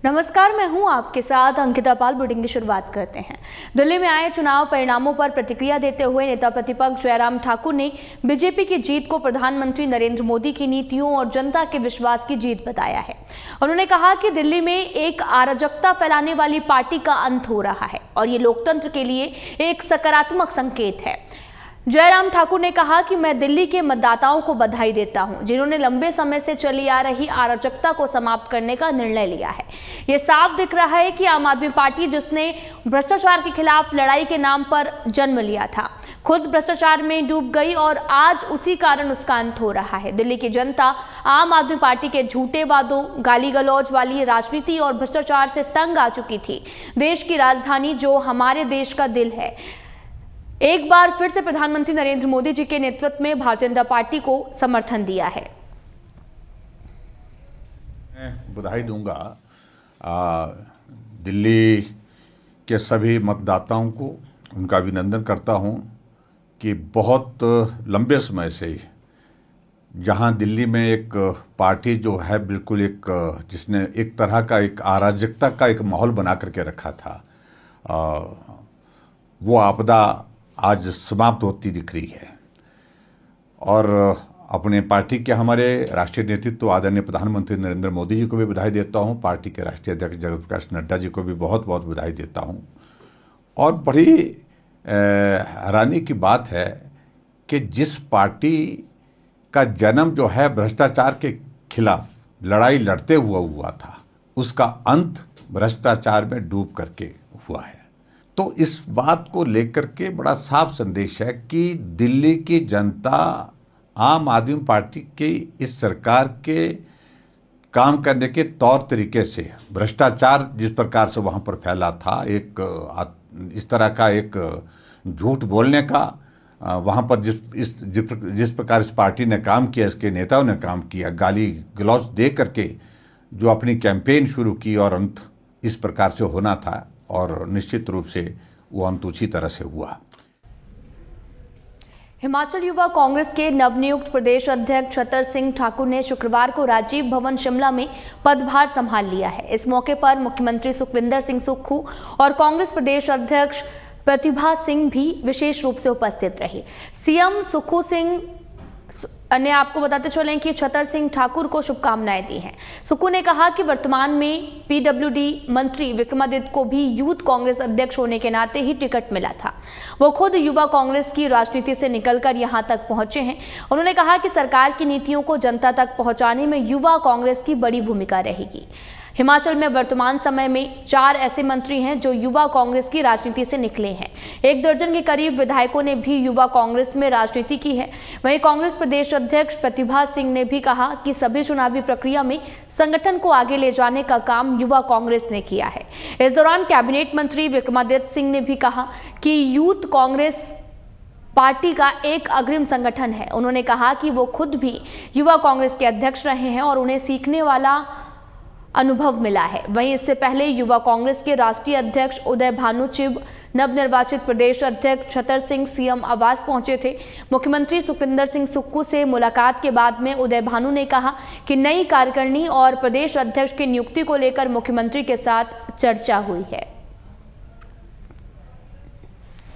नमस्कार, मैं हूं आपके साथ अंकिता पाल। बुलेटिन की शुरुआत करते हैं। दिल्ली में आए चुनाव परिणामों पर प्रतिक्रिया देते हुए नेता प्रतिपक्ष जयराम ठाकुर ने बीजेपी की जीत को प्रधानमंत्री नरेंद्र मोदी की नीतियों और जनता के विश्वास की जीत बताया है। उन्होंने कहा कि दिल्ली में एक अराजकता फैलाने वाली पार्टी का अंत हो रहा है और ये लोकतंत्र के लिए एक सकारात्मक संकेत है। जयराम ठाकुर ने कहा कि मैं दिल्ली के मतदाताओं को बधाई देता हूं, जिन्होंने लंबे समय से चली आ रही अराजकता को समाप्त करने का निर्णय लिया है। यह साफ दिख रहा है कि आम आदमी पार्टी, जिसने भ्रष्टाचार के खिलाफ लड़ाई के नाम पर जन्म लिया था, खुद भ्रष्टाचार में डूब गई और आज उसी कारण उसका अंत हो रहा है। दिल्ली की जनता आम आदमी पार्टी के झूठे वादों, गाली गलौज वाली राजनीति और भ्रष्टाचार से तंग आ चुकी थी। देश की राजधानी, जो हमारे देश का दिल है, एक बार फिर से प्रधानमंत्री नरेंद्र मोदी जी के नेतृत्व में भारतीय जनता पार्टी को समर्थन दिया है। मैं बधाई दूंगा दिल्ली के सभी मतदाताओं को, उनका अभिनंदन करता हूं कि बहुत लंबे समय से जहां दिल्ली में एक पार्टी जो है बिल्कुल जिसने एक तरह का एक अराजकता का एक माहौल बना करके रखा था, वो आपदा आज समाप्त होती दिख रही है। और अपने पार्टी के हमारे राष्ट्रीय नेतृत्व आदरणीय प्रधानमंत्री नरेंद्र मोदी जी को भी बधाई देता हूं, पार्टी के राष्ट्रीय अध्यक्ष जगत प्रकाश नड्डा जी को भी बहुत बहुत बधाई देता हूं। और बड़ी हैरानी की बात है कि जिस पार्टी का जन्म जो है भ्रष्टाचार के खिलाफ लड़ाई लड़ते हुआ था, उसका अंत भ्रष्टाचार में डूब करके हुआ है। तो इस बात को लेकर के बड़ा साफ संदेश है कि दिल्ली की जनता आम आदमी पार्टी के इस सरकार के काम करने के तौर तरीके से, भ्रष्टाचार जिस प्रकार से वहाँ पर फैला था, इस तरह का एक झूठ बोलने का वहाँ पर जिस प्रकार इस पार्टी ने काम किया, इसके नेताओं ने काम किया, गाली गलौज दे करके जो अपनी कैंपेन शुरू की और अंत इस प्रकार से होना था, और निश्चित रूप से वो अंत उसी तरह से हुआ। हिमाचल युवा कांग्रेस के नवनियुक्त प्रदेश अध्यक्ष छतर सिंह ठाकुर ने शुक्रवार को राजीव भवन शिमला में पदभार संभाल लिया है। इस मौके पर मुख्यमंत्री सुखविंदर सिंह सुक्खू और कांग्रेस प्रदेश अध्यक्ष प्रतिभा सिंह भी विशेष रूप से उपस्थित रहे। सीएम सुक्खू सिंह ने आपको बताते चलें कि छतर सिंह ठाकुर को शुभकामनाएं दी हैं। सुक्खू ने कहा कि वर्तमान में पीडब्ल्यूडी मंत्री विक्रमादित्य को भी यूथ कांग्रेस अध्यक्ष होने के नाते ही टिकट मिला था। वो खुद युवा कांग्रेस की राजनीति से निकलकर यहां तक पहुंचे हैं। उन्होंने कहा कि सरकार की नीतियों को जनता तक पहुंचाने में युवा कांग्रेस की बड़ी भूमिका रहेगी। हिमाचल में वर्तमान समय में 4 ऐसे मंत्री हैं जो युवा कांग्रेस की राजनीति से निकले हैं। 1 दर्जन के करीब विधायकों ने भी युवा कांग्रेस में राजनीति की है। वहीं कांग्रेस प्रदेश अध्यक्ष प्रतिभा सिंह ने भी कहा कि सभी चुनावी प्रक्रिया में संगठन को आगे ले जाने का काम युवा कांग्रेस ने किया है। इस दौरान कैबिनेट मंत्री विक्रमादित्य सिंह ने भी कहा कि यूथ कांग्रेस पार्टी का एक अग्रिम संगठन है। उन्होंने कहा कि वो खुद भी युवा कांग्रेस के अध्यक्ष रहे हैं और उन्हें सीखने वाला अनुभव मिला है। वहीं इससे पहले युवा कांग्रेस के राष्ट्रीय अध्यक्ष उदय भानु चिब, नवनिर्वाचित प्रदेश अध्यक्ष छतर सिंह सीएम आवास पहुंचे थे। मुख्यमंत्री सुखविंदर सिंह सुक्खू से मुलाकात के बाद में उदय भानु ने कहा कि नई कार्यकारिणी और प्रदेश अध्यक्ष की नियुक्ति को लेकर मुख्यमंत्री के साथ चर्चा हुई है।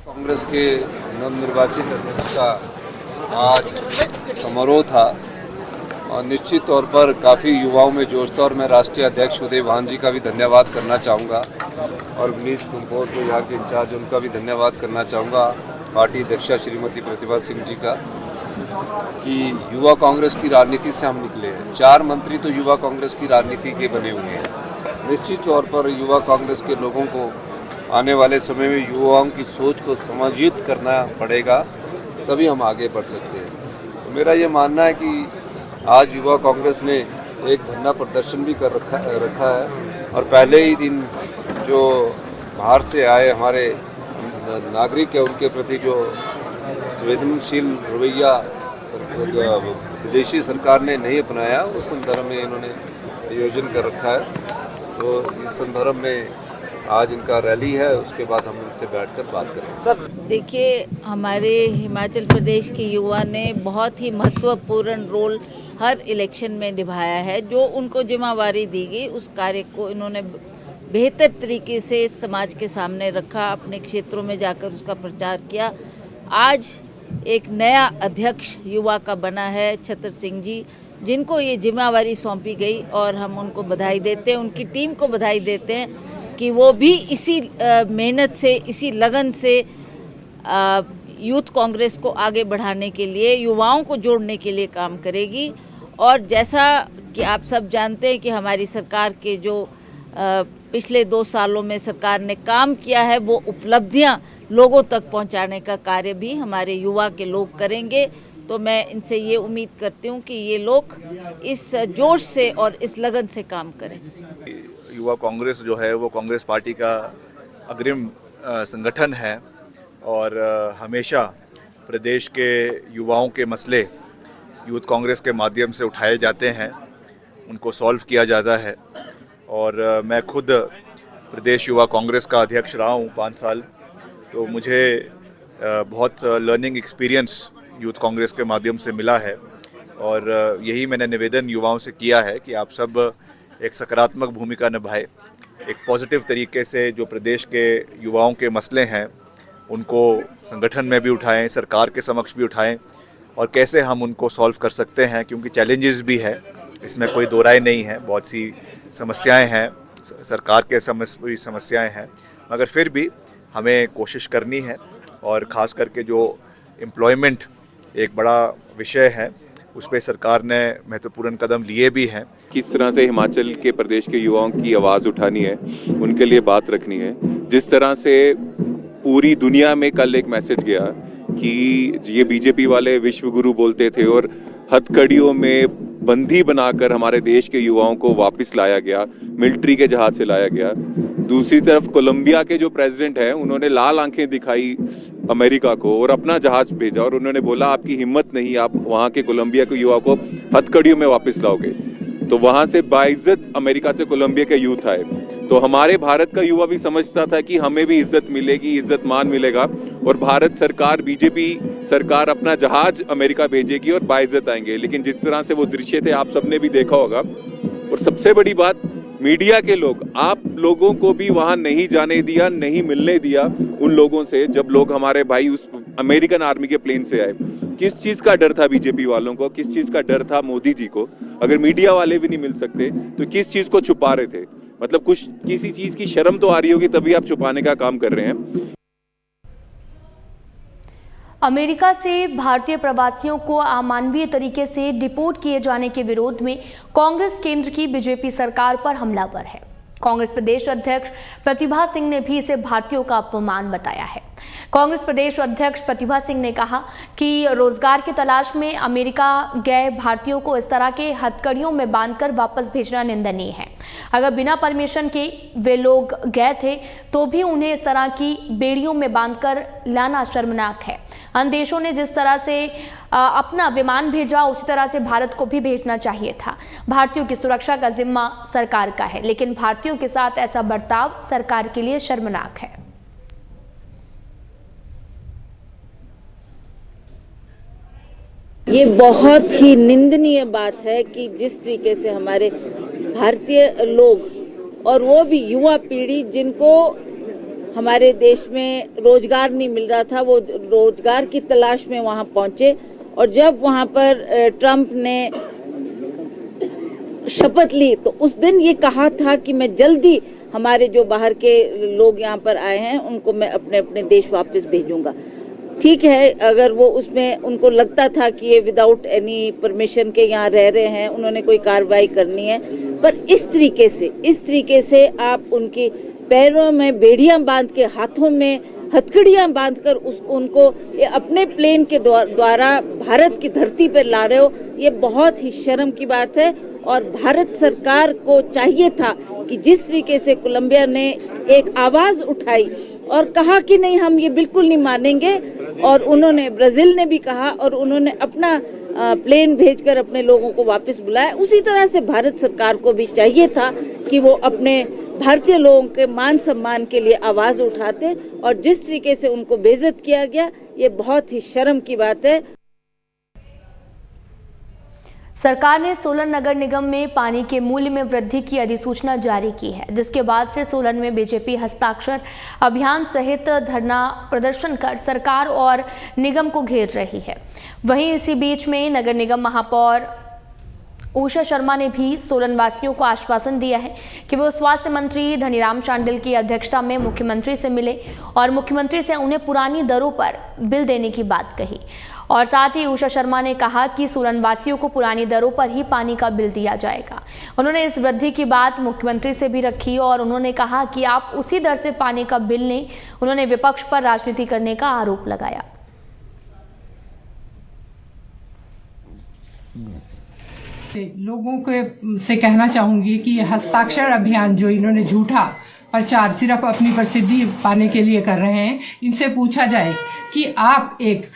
कांग्रेस के नवनिर्वाचित अध्यक्ष का आज समारोह था और निश्चित तौर पर काफ़ी युवाओं में जोश था, और मैं राष्ट्रीय अध्यक्ष उदय भानु जी का भी धन्यवाद करना चाहूँगा और विनीत कुंपोर जो यहाँ के इंचार्ज, उनका भी धन्यवाद करना चाहूँगा, पार्टी अध्यक्षा श्रीमती प्रतिभा सिंह जी का, कि युवा कांग्रेस की राजनीति से हम निकले हैं। 4 मंत्री तो युवा कांग्रेस की राजनीति के बने हुए हैं। निश्चित तौर पर युवा कांग्रेस के लोगों को आने वाले समय में युवाओं की सोच को समायोजित करना पड़ेगा, तभी हम आगे बढ़ सकते हैं। तो मेरा ये मानना है कि आज युवा कांग्रेस ने एक धरना प्रदर्शन भी कर रखा है और पहले ही दिन जो बाहर से आए हमारे नागरिक है, उनके प्रति जो संवेदनशील रवैया विदेशी सरकार ने नहीं अपनाया, उस संदर्भ में इन्होंने आयोजन कर रखा है। तो इस संदर्भ में आज इनका रैली है, उसके बाद हम इनसे बैठकर बात करेंगे। सर देखिए, हमारे हिमाचल प्रदेश के युवा ने बहुत ही महत्वपूर्ण रोल हर इलेक्शन में निभाया है। जो उनको जिम्मेवारी दी गई उस कार्य को इन्होंने बेहतर तरीके से समाज के सामने रखा, अपने क्षेत्रों में जाकर उसका प्रचार किया। आज एक नया अध्यक्ष युवा का बना है छतर सिंह जी, जिनको ये जिम्मेवारी सौंपी गई और हम उनको बधाई देते हैं, उनकी टीम को बधाई देते हैं कि वो भी इसी मेहनत से, इसी लगन से यूथ कांग्रेस को आगे बढ़ाने के लिए, युवाओं को जोड़ने के लिए काम करेगी। और जैसा कि आप सब जानते हैं कि हमारी सरकार के जो पिछले 2 सालों में सरकार ने काम किया है, वो उपलब्धियां लोगों तक पहुंचाने का कार्य भी हमारे युवा के लोग करेंगे। तो मैं इनसे ये उम्मीद करती हूँ कि ये लोग इस जोश से और इस लगन से काम करें। युवा कांग्रेस जो है वो कांग्रेस पार्टी का अग्रिम संगठन है और हमेशा प्रदेश के युवाओं के मसले यूथ कांग्रेस के माध्यम से उठाए जाते हैं, उनको सॉल्व किया जाता है। और मैं खुद प्रदेश युवा कांग्रेस का अध्यक्ष रहा हूँ 5 साल, तो मुझे बहुत लर्निंग एक्सपीरियंस यूथ कांग्रेस के माध्यम से मिला है। और यही मैंने निवेदन युवाओं से किया है कि आप सब एक सकारात्मक भूमिका निभाएं, एक पॉजिटिव तरीके से जो प्रदेश के युवाओं के मसले हैं उनको संगठन में भी उठाएं, सरकार के समक्ष भी उठाएं और कैसे हम उनको सॉल्व कर सकते हैं, क्योंकि चैलेंजेस भी है, इसमें कोई दो राय नहीं है। बहुत सी समस्याएं हैं, सरकार के समस्याएं हैं, मगर फिर भी हमें कोशिश करनी है। और ख़ास करके जो एम्प्लॉयमेंट एक बड़ा विषय है, उस पर सरकार ने महत्वपूर्ण कदम लिए भी हैं। किस तरह से हिमाचल के प्रदेश के युवाओं की आवाज़ उठानी है, उनके लिए बात रखनी है। जिस तरह से पूरी दुनिया में कल एक मैसेज गया कि ये बीजेपी वाले विश्व गुरु बोलते थे और हथकड़ियों में बंदी बनाकर हमारे देश के युवाओं को वापस लाया गया, मिलिट्री के जहाज से लाया गया। दूसरी तरफ कोलंबिया के जो प्रेसिडेंट हैं, उन्होंने लाल आंखें दिखाई अमेरिका को और अपना जहाज भेजा और उन्होंने बोला आपकी हिम्मत नहीं, आप वहाँ के कोलंबिया के युवा को हथकड़ियों में वापस लाओगे। तो वहाँ से बाइज्जत अमेरिका से कोलंबिया के यूथ आए। तो हमारे भारत का युवा भी समझता था कि हमें भी इज्जत मिलेगी, इज्जत मान मिलेगा और भारत सरकार, बीजेपी सरकार अपना जहाज अमेरिका भेजेगी और बाइज्जत आएंगे। लेकिन जिस तरह से वो दृश्य थे आप सबने भी देखा होगा। और सबसे बड़ी बात, मीडिया के लोग, आप लोगों को भी वहां नहीं जाने दिया, नहीं मिलने दिया उन लोगों से, जब लोग हमारे भाई उस अमेरिकन आर्मी के प्लेन से आए। किस चीज़ का डर था बीजेपी वालों को, किस चीज़ का डर था मोदी जी को? अगर मीडिया वाले भी नहीं मिल सकते तो किस चीज़ को छुपा रहे थे? मतलब कुछ किसी चीज़ की शर्म तो आ रही होगी, तभी आप छुपाने का काम कर रहे हैं। अमेरिका से भारतीय प्रवासियों को अमानवीय तरीके से डिपोर्ट किए जाने के विरोध में कांग्रेस केंद्र की बीजेपी सरकार पर हमलावर है। कांग्रेस प्रदेश अध्यक्ष प्रतिभा सिंह ने भी इसे भारतीयों का अपमान बताया है। कांग्रेस प्रदेश अध्यक्ष प्रतिभा सिंह ने कहा कि रोजगार की तलाश में अमेरिका गए भारतीयों को इस तरह के हथकड़ियों में बांधकर वापस भेजना निंदनीय है। अगर बिना परमिशन के वे लोग गए थे तो भी उन्हें इस तरह की बेड़ियों में बांधकर लाना शर्मनाक है। अन्य देशों ने जिस तरह से अपना विमान भेजा, उसी तरह से भारत को भी भेजना चाहिए था। भारतीयों की सुरक्षा का जिम्मा सरकार का है, लेकिन भारतीयों के साथ ऐसा बर्ताव सरकार के लिए शर्मनाक है। ये बहुत ही निंदनीय बात है कि जिस तरीके से हमारे भारतीय लोग और वो भी युवा पीढ़ी, जिनको हमारे देश में रोजगार नहीं मिल रहा था, वो रोजगार की तलाश में वहाँ पहुँचे। और जब वहाँ पर ट्रंप ने शपथ ली तो उस दिन ये कहा था कि मैं जल्दी हमारे जो बाहर के लोग यहाँ पर आए हैं उनको मैं अपने अपने देश वापस भेजूंगा। ठीक है, अगर वो उसमें उनको लगता था कि ये विदाउट एनी परमिशन के यहाँ रह रहे हैं, उन्होंने कोई कार्रवाई करनी है, पर इस तरीके से आप उनके पैरों में बेड़ियां बांध के, हाथों में हथकड़ियां बांधकर उनको अपने प्लेन के द्वारा भारत की धरती पर ला रहे हो, ये बहुत ही शर्म की बात है। और भारत सरकार को चाहिए था कि जिस तरीके से कोलंबिया ने एक आवाज़ उठाई और कहा कि नहीं, हम ये बिल्कुल नहीं मानेंगे, और उन्होंने, ब्राज़ील ने भी कहा और उन्होंने अपना प्लेन भेजकर अपने लोगों को वापस बुलाया, उसी तरह से भारत सरकार को भी चाहिए था कि वो अपने भारतीय लोगों के मान सम्मान के लिए आवाज़ उठाते, और जिस तरीके से उनको बेइज्जत किया गया, ये बहुत ही शर्म की बात है। सरकार ने सोलन नगर निगम में पानी के मूल्य में वृद्धि की अधिसूचना जारी की है, जिसके बाद से सोलन में बीजेपी हस्ताक्षर अभियान सहित धरना प्रदर्शन कर सरकार और निगम को घेर रही है। वहीं इसी बीच में नगर निगम महापौर उषा शर्मा ने भी सोलन वासियों को आश्वासन दिया है कि वो स्वास्थ्य मंत्री धनीराम शांडिल की अध्यक्षता में मुख्यमंत्री से मिले और मुख्यमंत्री से उन्हें पुरानी दरों पर बिल देने की बात कही। और साथ ही उषा शर्मा ने कहा कि सोलन वासियों को पुरानी दरों पर ही पानी का बिल दिया जाएगा। उन्होंने इस वृद्धि की बात मुख्यमंत्री से भी रखी और उन्होंने कहा कि आप उसी दर से पानी का बिल लें। उन्होंने विपक्ष पर राजनीति करने का आरोप लगाया। लोगों के से कहना चाहूंगी कि हस्ताक्षर अभियान जो इन्होंने झूठा प्रचार सिर्फ अपनी प्रसिद्धि पाने के लिए कर रहे हैं, इनसे पूछा जाए कि आप एक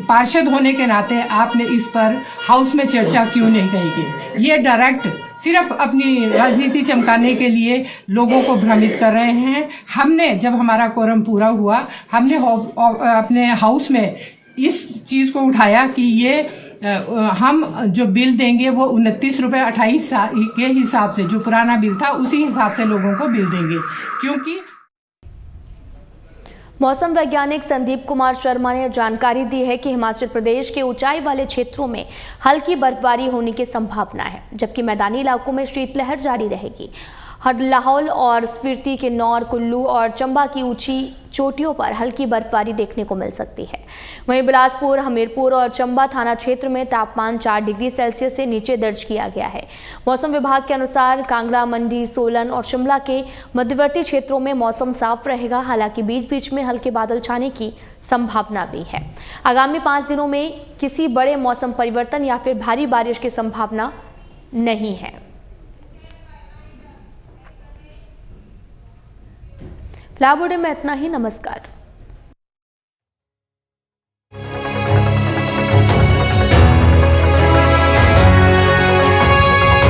पार्षद होने के नाते आपने इस पर हाउस में चर्चा क्यों नहीं की। ये डायरेक्ट सिर्फ अपनी राजनीति चमकाने के लिए लोगों को भ्रमित कर रहे हैं। हमने जब हमारा कोरम पूरा हुआ, हमने अपने हाउस में इस चीज़ को उठाया कि ये हम जो बिल देंगे वो 29 रुपये 28 के हिसाब से, जो पुराना बिल था उसी हिसाब से लोगों को बिल देंगे। क्योंकि मौसम वैज्ञानिक संदीप कुमार शर्मा ने जानकारी दी है कि हिमाचल प्रदेश के ऊंचाई वाले क्षेत्रों में हल्की बर्फबारी होने की संभावना है, जबकि मैदानी इलाकों में शीतलहर जारी रहेगी। लाहौल और स्पीति, किन्नौर, कुल्लू और चंबा की ऊंची चोटियों पर हल्की बर्फबारी देखने को मिल सकती है। वहीं बिलासपुर, हमीरपुर और चंबा थाना क्षेत्र में तापमान 4 डिग्री सेल्सियस से नीचे दर्ज किया गया है। मौसम विभाग के अनुसार कांगड़ा, मंडी, सोलन और शिमला के मध्यवर्ती क्षेत्रों में मौसम साफ रहेगा। हालांकि बीच बीच में हल्के बादल छाने की संभावना भी है। आगामी 5 दिनों में किसी बड़े मौसम परिवर्तन या फिर भारी बारिश की संभावना नहीं है। फिलहाल में इतना ही। नमस्कार।